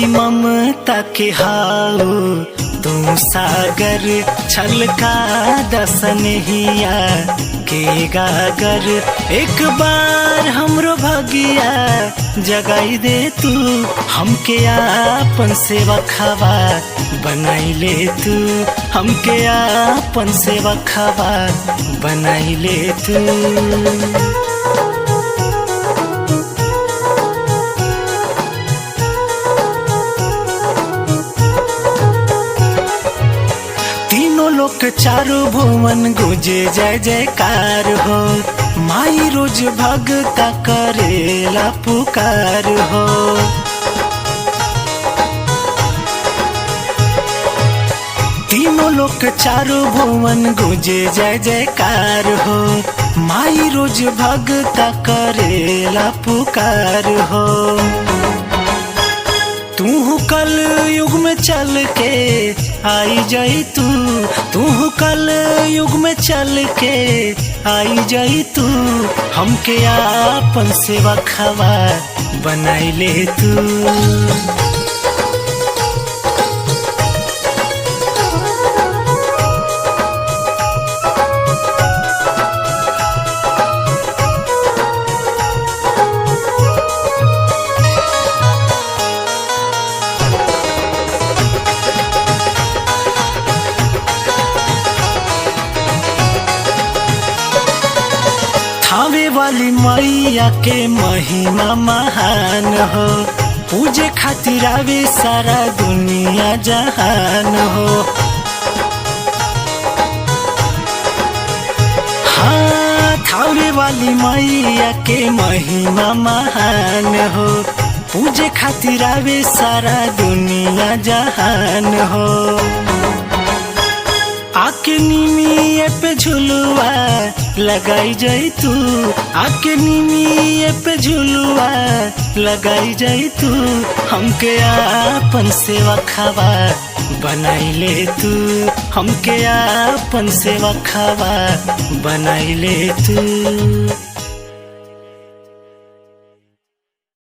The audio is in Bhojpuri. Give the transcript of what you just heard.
माई ममता के हाउ तू सागर छलका दसनहिया के गागर। एक बार हमरो भगिया जगाई दे तू, हमके आपन सेवकवा बनाई ले तू, हमके आपन सेवकवा बनाई ले तू। लोक चारों भुवन गुजे जय जयकार हो, माई रोज भगता करेला पुकार हो। तीनों लोक चारों भुवन गुजे जय जयकार हो, माई रोज भगता करेला पुकार हो। तू कल युग में चल के आई जाई तू, तू कल युग में चल के आई जाई तू, हमके आपन सेवकवा बनाई ले तू। थावे वाली मैया के महिमा महान हो, पूजे खातिर आवे सारा दुनिया जहान हो। हाँ, थावे वाली मैया के महिमा महान हो, पूजे खातिर आवे सारा दुनिया जहान हो। आके निमिये पे झुलुआ लगाई जाई तू, आके निमिये पे झुलुआ लगाई जाई तू, हमके आपन सेवकवा बनाई ले तू, हमके आपन सेवकवा बनाई ले तू।